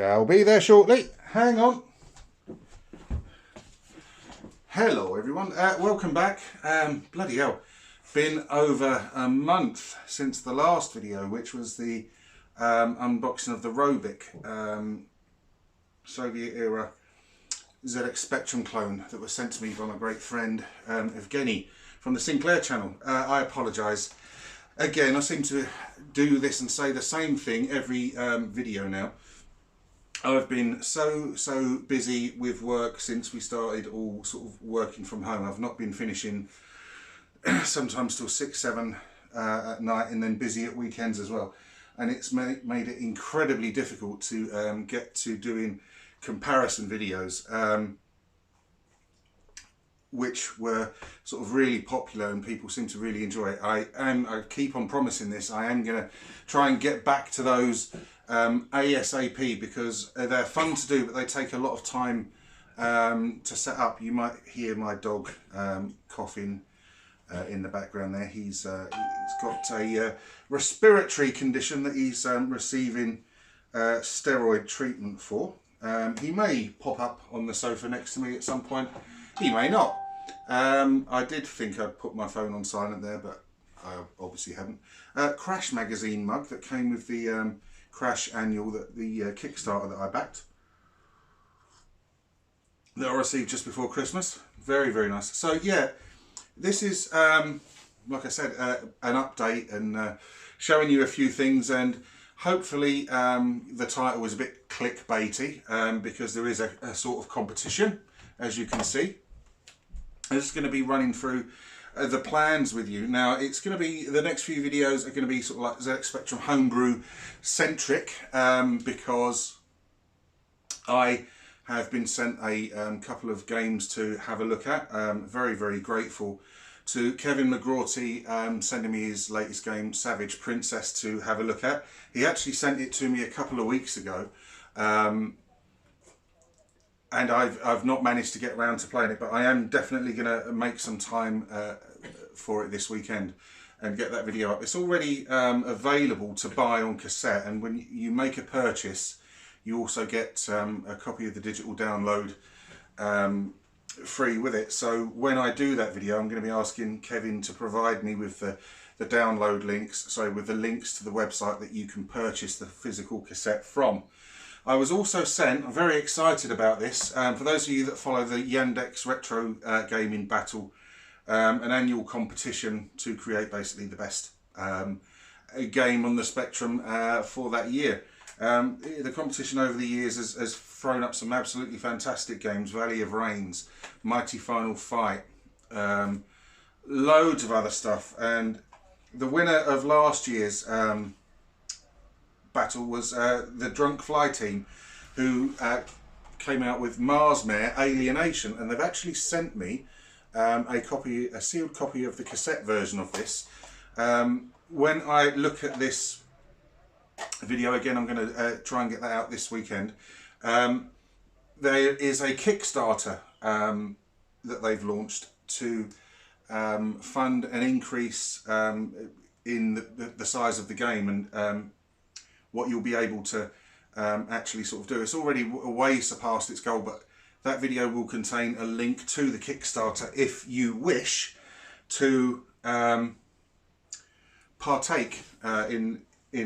I'll be there shortly. Hang on. Hello everyone, welcome back. Bloody hell, been over a month since the last video, which was the unboxing of the Robic Soviet era ZX Spectrum clone that was sent to me by my great friend Evgeny from the Sinclair channel. I apologise. Again, I seem to do this and say the same thing every video now. I've been so busy with work since we started all sort of working from home. I've not been finishing sometimes till 6, 7 at night, and then busy at weekends as well. And it's made it incredibly difficult to get to doing comparison videos, which were sort of really popular and people seem to really enjoy it. I keep on promising this. I am going to try and get back to those ASAP, because they're fun to do, but they take a lot of time to set up. You might hear my dog coughing in the background there. He's got a respiratory condition that he's receiving steroid treatment for. He may pop up on the sofa next to me at some point. He may not. I did think I'd put my phone on silent there, but I obviously haven't. Crash magazine mug that came with the Crash annual, that the Kickstarter that I backed, that I received just before Christmas. Very nice. So yeah, this is like I said, an update and showing you a few things, and hopefully the title was a bit clickbaity, because there is a sort of competition, as you can see. I'm just going to be running through the plans with you. Now, it's going to be, the next few videos are going to be sort of like ZX Spectrum homebrew centric, because I have been sent a couple of games to have a look at. Very grateful to Kevin McGrawty sending me his latest game, Savage Princess, to have a look at. He actually sent it to me a couple of weeks ago, and I've not managed to get around to playing it, but I am definitely going to make some time for it this weekend and get that video up. It's already available to buy on cassette, and when you make a purchase, you also get a copy of the digital download free with it. So when I do that video, I'm going to be asking Kevin to provide me with the download links, so with the links to the website that you can purchase the physical cassette from. I was also sent, I'm very excited about this, for those of you that follow the Yandex Retro Gaming Battle, an annual competition to create basically the best game on the Spectrum for that year. The competition over the years has thrown up some absolutely fantastic games: Valley of Rains, Mighty Final Fight, loads of other stuff, and the winner of last year's battle was the Drunk Fly team, who came out with Marsmare Alienation, and they've actually sent me a sealed copy of the cassette version of this. When I look at this video again, I'm going to try and get that out this weekend. There is a Kickstarter that they've launched to fund an increase in the size of the game, and what you'll be able to actually sort of do. It's already way surpassed its goal, but that video will contain a link to the Kickstarter if you wish to partake in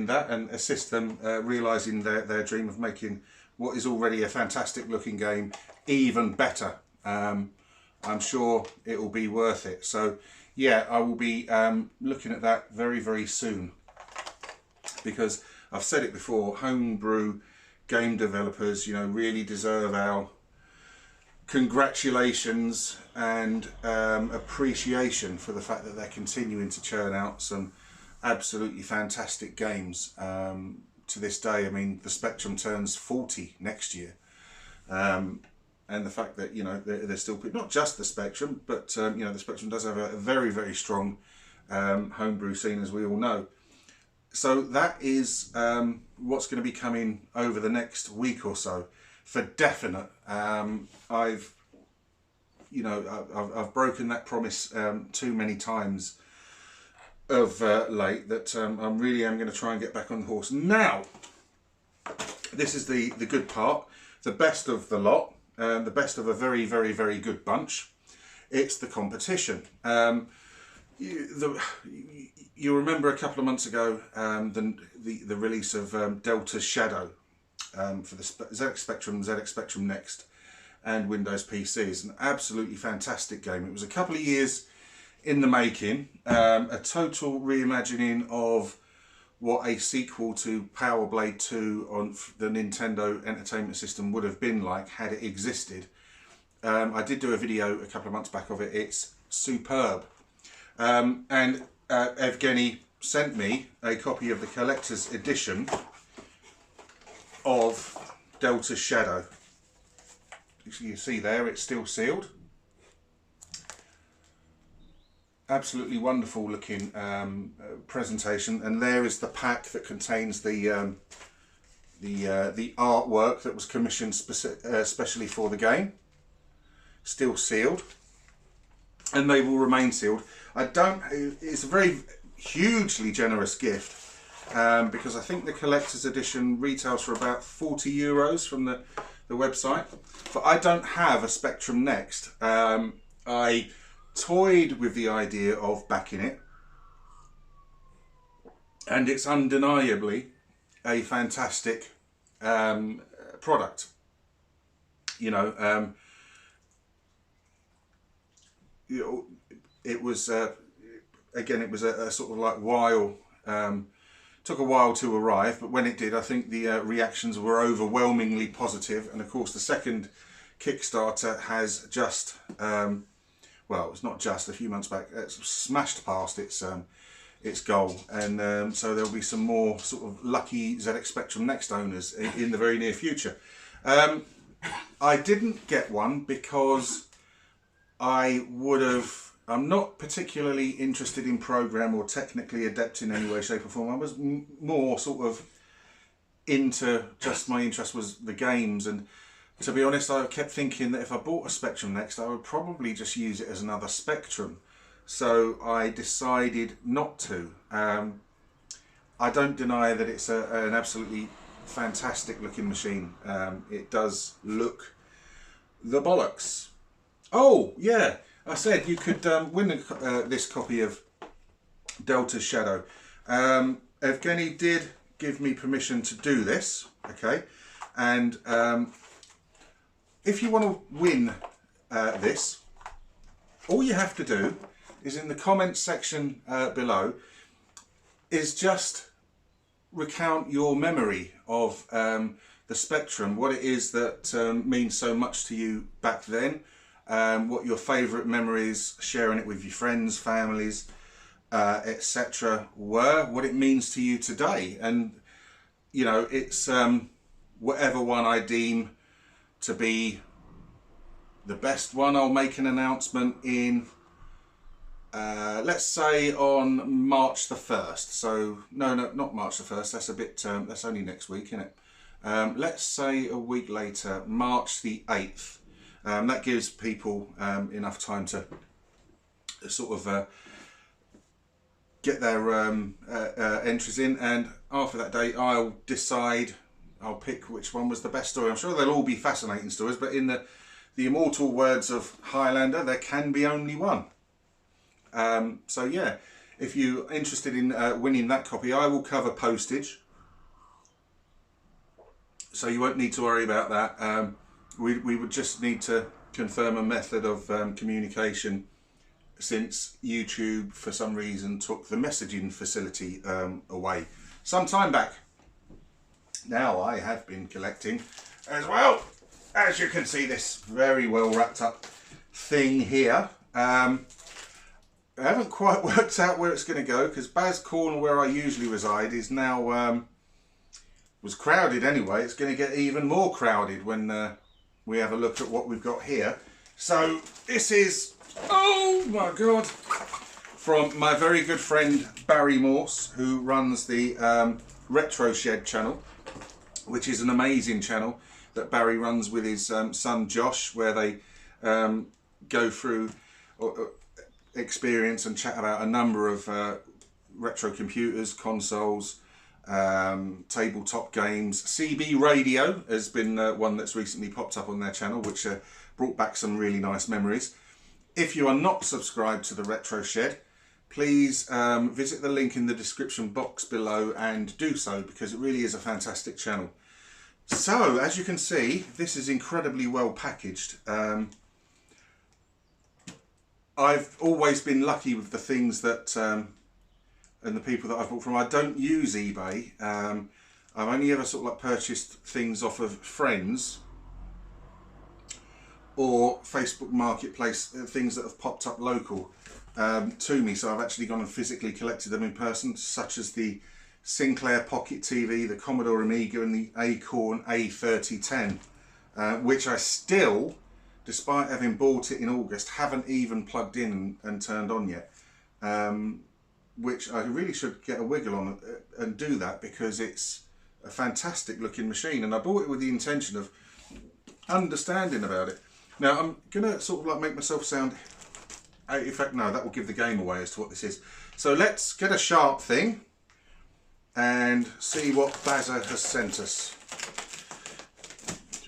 that and assist them realising their dream of making what is already a fantastic looking game even better. I'm sure it will be worth it. So yeah, I will be looking at that very soon, because I've said it before, homebrew game developers, you know, really deserve our congratulations and appreciation for the fact that they're continuing to churn out some absolutely fantastic games to this day. I mean, the Spectrum turns 40 next year, and the fact that, you know, they're still, not just the Spectrum, but you know, the Spectrum does have a very strong homebrew scene, as we all know. So that is what's going to be coming over the next week or so, for definite. I've broken that promise too many times of late, that I really am going to try and get back on the horse. Now, this is the good part, the best of the lot, the best of a very, very, very good bunch. It's the competition. You remember a couple of months ago the release of Delta's Shadow for the ZX Spectrum Next and Windows PCs. An absolutely fantastic game. It was a couple of years in the making, a total reimagining of what a sequel to Power Blade 2 on the Nintendo Entertainment System would have been like had it existed. I did do a video a couple of months back of it. It's superb. And Evgeny sent me a copy of the collector's edition of Delta's Shadow. You see there, it's still sealed. Absolutely wonderful looking presentation, and there is the pack that contains the artwork that was commissioned specially for the game. Still sealed, and they will remain sealed. It's a very hugely generous gift, because I think the collector's edition retails for about €40 from the website. But I don't have a Spectrum Next. I toyed with the idea of backing it, and it's undeniably a fantastic product. You know, it was again, it was a sort of like took a while to arrive, but when it did, I think the reactions were overwhelmingly positive. And of course, the second Kickstarter has just well, it's not just, a few months back, it's smashed past its goal, and so there'll be some more sort of lucky ZX Spectrum Next owners in the very near future. I didn't get one because I'm not particularly interested in program or technically adept in any way, shape or form. I was more sort of into, just my interest was the games, and to be honest, I kept thinking that if I bought a Spectrum Next, I would probably just use it as another Spectrum. So I decided not to. I don't deny that it's an absolutely fantastic looking machine. It does look the bollocks. Oh, yeah, I said you could win this copy of Delta's Shadow. Evgeny did give me permission to do this, okay? And if you want to win this, all you have to do is in the comments section below is just recount your memory of the Spectrum, what it is that means so much to you back then, what your favourite memories, sharing it with your friends, families, etc. were, what it means to you today. And, you know, it's whatever one I deem to be the best one, I'll make an announcement in, let's say on March the 1st. So, no, not March the 1st, that's a bit, that's only next week, isn't it? Let's say a week later, March the 8th. That gives people enough time to sort of get their entries in, and after that date I'll decide, I'll pick which one was the best story. I'm sure they'll all be fascinating stories, but in the immortal words of Highlander, there can be only one. So yeah, if you're interested in winning that copy, I will cover postage, so you won't need to worry about that. We would just need to confirm a method of communication, since YouTube for some reason took the messaging facility away some time back. Now I have been collecting as well. As you can see, this very well wrapped up thing here. I haven't quite worked out where it's going to go, because Baz Corner, where I usually reside, is now was crowded anyway. It's going to get even more crowded when we have a look at what we've got here. So this is, oh my god, from my very good friend Barry Morse, who runs the Retro Shed channel, which is an amazing channel that Barry runs with his son Josh, where they go through experience and chat about a number of retro computers, consoles, tabletop games. CB Radio has been one that's recently popped up on their channel, which brought back some really nice memories. If you are not subscribed to the Retro Shed, please visit the link in the description box below and do so, because it really is a fantastic channel. So, as you can see, this is incredibly well packaged. I've always been lucky with the things that, and the people that I've bought from. I don't use eBay. I've only ever sort of like purchased things off of friends or Facebook Marketplace, things that have popped up local to me. So I've actually gone and physically collected them in person, such as the Sinclair Pocket TV, the Commodore Amiga, and the Acorn A3010, which I still, despite having bought it in August, haven't even plugged in and turned on yet. Which I really should get a wiggle on and do that, because it's a fantastic looking machine, and I bought it with the intention of understanding about it. Now I'm gonna sort of like make myself sound, in fact no, that will give the game away as to what this is. So let's get a sharp thing and see what Bazza has sent us.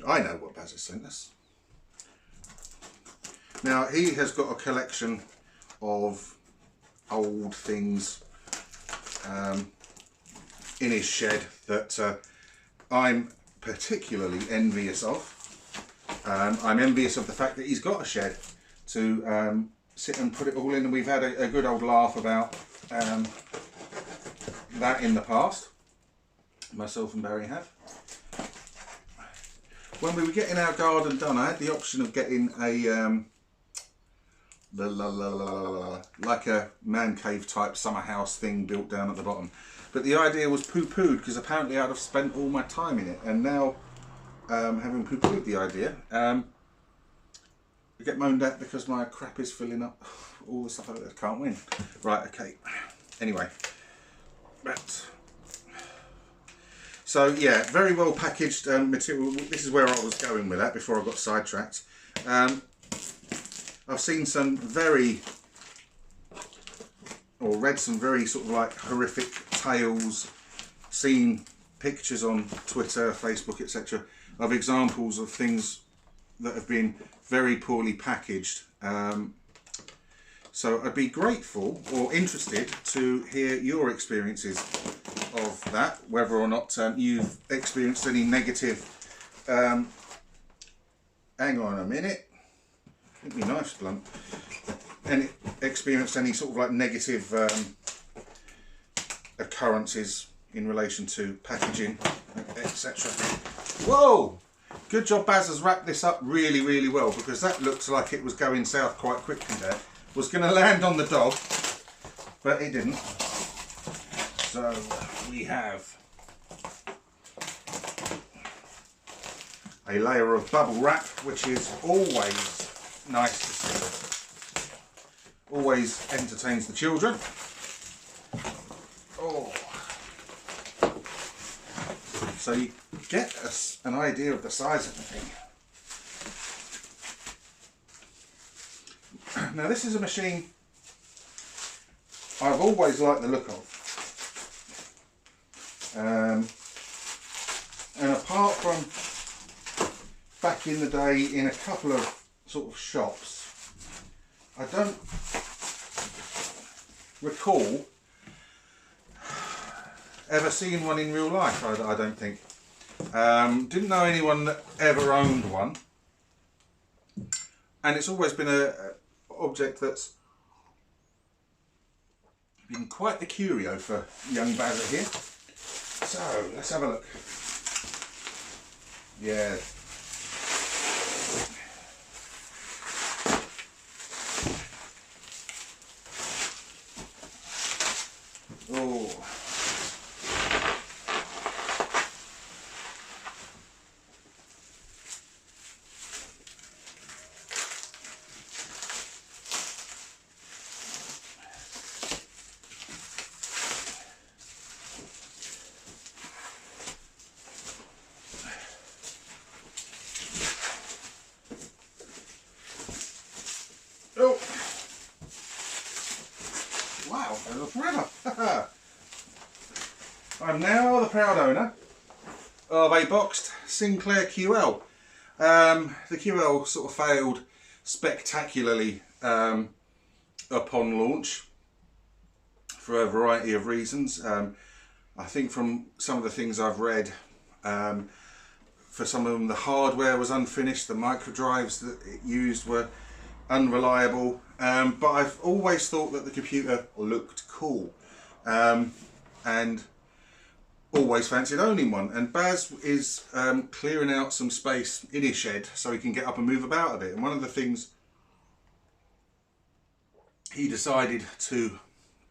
I know what Bazza sent us. Now he has got a collection of old things in his shed that I'm particularly envious of. I'm envious of the fact that he's got a shed to sit and put it all in, and we've had a good old laugh about that in the past. Myself and Barry have. When we were getting our garden done, I had the option of getting a like a man cave type summer house thing built down at the bottom, but the idea was poo-pooed, because apparently I'd have spent all my time in it, and now having poo-pooed the idea, I get moaned at because my crap is filling up all the stuff I can't win. Right, okay, anyway, so yeah, very well packaged material. This is where I was going with that before I got sidetracked. I've seen some read some very sort of like horrific tales, seen pictures on Twitter, Facebook, etc. of examples of things that have been very poorly packaged. So I'd be grateful or interested to hear your experiences of that, whether or not you've experienced any negative, hang on a minute, I think my knife's blunt, and experienced any sort of like negative occurrences in relation to packaging, etc. Whoa! Good job Baz has wrapped this up really, really well, because that looked like it was going south quite quickly there. Was going to land on the dog, but it didn't. So we have a layer of bubble wrap, which is always nice to see. Always entertains the children. Oh. So you get an idea of the size of the thing. Now this is a machine I've always liked the look of. And apart from back in the day in a couple of sort of shops, I don't recall ever seeing one in real life. I don't think. Didn't know anyone that ever owned one, and it's always been a object that's been quite the curio for young Bazza here. So let's have a look. Yeah. Oh. Oh! Wow, there's a forever! I I'm now the proud owner of a boxed Sinclair QL. The QL sort of failed spectacularly upon launch for a variety of reasons. I think from some of the things I've read, for some of them the hardware was unfinished, the micro drives that it used were unreliable, but I've always thought that the computer looked cool, and always fancied owning one. And Baz is clearing out some space in his shed so he can get up and move about a bit, and one of the things he decided to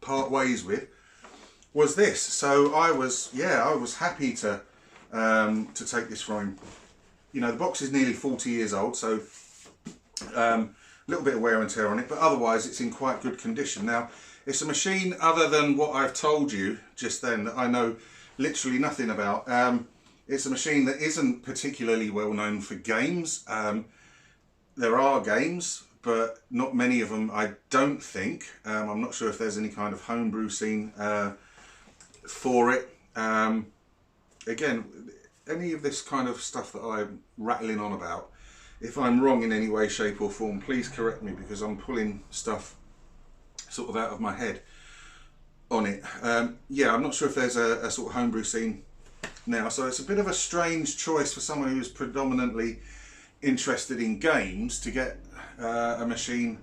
part ways with was this. So I was happy to take this from him. You know, the box is nearly 40 years old, so a little bit of wear and tear on it, but otherwise it's in quite good condition. Now, it's a machine, other than what I've told you just then, that I know literally nothing about. It's a machine that isn't particularly well known for games. There are games, but not many of them, I don't think. I'm not sure if there's any kind of homebrew scene for it. Again, any of this kind of stuff that I'm rattling on about, if I'm wrong in any way, shape or form, please correct me, because I'm pulling stuff sort of out of my head on it. Yeah, I'm not sure if there's a sort of homebrew scene now, so it's a bit of a strange choice for someone who's predominantly interested in games to get a machine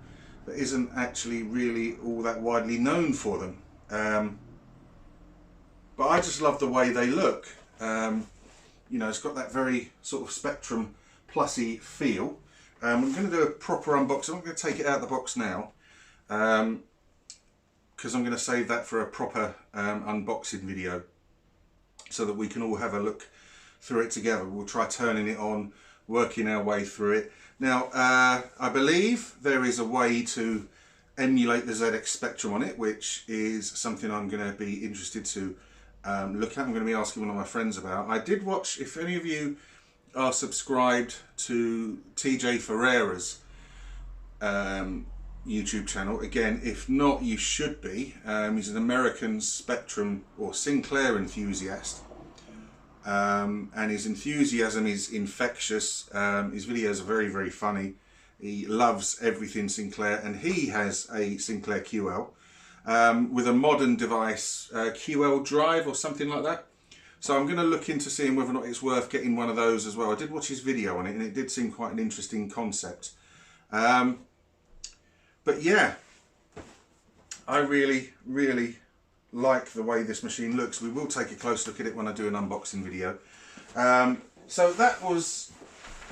that isn't actually really all that widely known for them. But I just love the way they look. You know, it's got that very sort of Spectrum Plusy feel. I'm going to do a proper unboxing. I'm going to take it out of the box now, because I'm going to save that for a proper unboxing video so that we can all have a look through it together. We'll try turning it on, working our way through it. Now, I believe there is a way to emulate the ZX Spectrum on it, which is something I'm going to be interested to look at. I'm going to be asking one of my friends about. I did watch, if any of you are subscribed to TJ Ferreira's YouTube channel, again, if not, you should be. He's an American Spectrum or Sinclair enthusiast, and his enthusiasm is infectious. His videos are very, very funny. He loves everything Sinclair, and he has a Sinclair QL with a modern device, QL Drive or something like that. So I'm going to look into seeing whether or not it's worth getting one of those as well. I did watch his video on it, and it did seem quite an interesting concept. But yeah, I really, really like the way this machine looks. We will take a close look at it when I do an unboxing video. So that was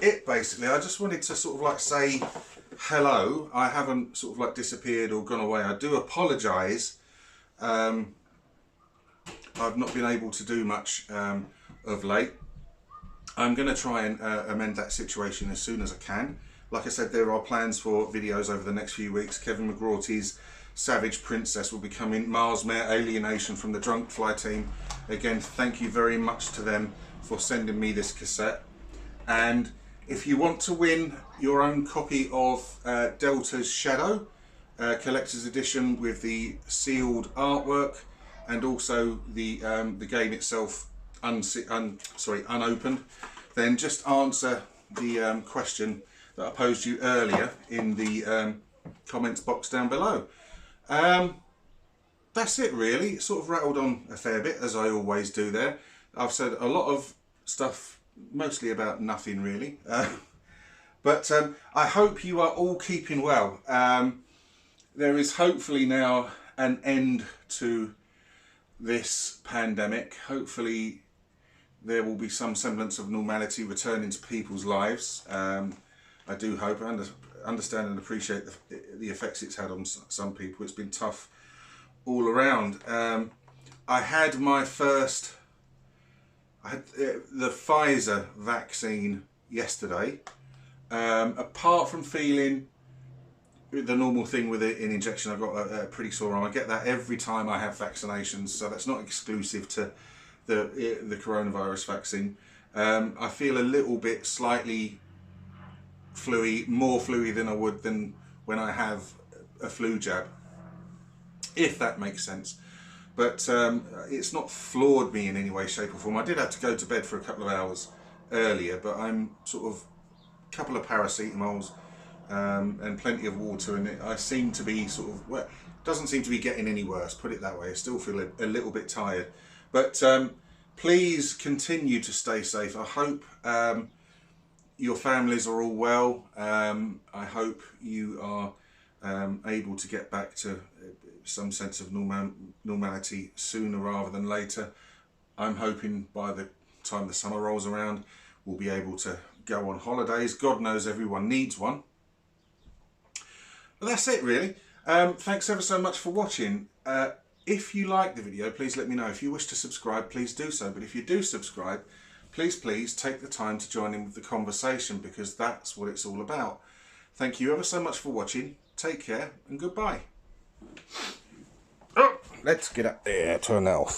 it basically. I just wanted to sort of like say hello. I haven't sort of like disappeared or gone away. I do apologise. I've not been able to do much of late. I'm going to try and amend that situation as soon as I can. Like I said, there are plans for videos over the next few weeks. Kevin McGrawty's Savage Princess will be coming. Mars Mare Alienation from the Drunk Fly team. Again, thank you very much to them for sending me this cassette. And if you want to win your own copy of Delta's Shadow, collector's edition with the sealed artwork, and also the game itself unopened, then just answer the question that I posed you earlier in the comments box down below. That's it really. It sort of rattled on a fair bit, as I always do there. I've said a lot of stuff, mostly about nothing really. But I hope you are all keeping well. There is hopefully now an end to this pandemic. Hopefully there will be some semblance of normality returning to people's lives. I do hope. I understand and appreciate the effects it's had on some people. It's been tough all around. I had my first, the Pfizer vaccine yesterday. Apart from feeling the normal thing with an injection, I've got a pretty sore arm. I get that every time I have vaccinations, so that's not exclusive to the coronavirus vaccine. I feel a little bit slightly fluey, more fluey than I would than when I have a flu jab, if that makes sense. but it's not floored me in any way, shape or form. I did have to go to bed for a couple of hours earlier, but I'm sort of a couple of paracetamols and plenty of water, and I seem to be sort of, well, doesn't seem to be getting any worse, put it that way. I still feel a little bit tired, but please continue to stay safe. I hope your families are all well. I hope you are able to get back to some sense of normality sooner rather than later. I'm hoping by the time the summer rolls around, we'll be able to go on holidays. God knows everyone needs one. But that's it really. Thanks ever so much for watching. If you like the video, please let me know. If you wish to subscribe, please do so. But if you do subscribe, please take the time to join in with the conversation, because that's what it's all about. Thank you ever so much for watching. Take care and goodbye. Oh, let's get up there, turn that off.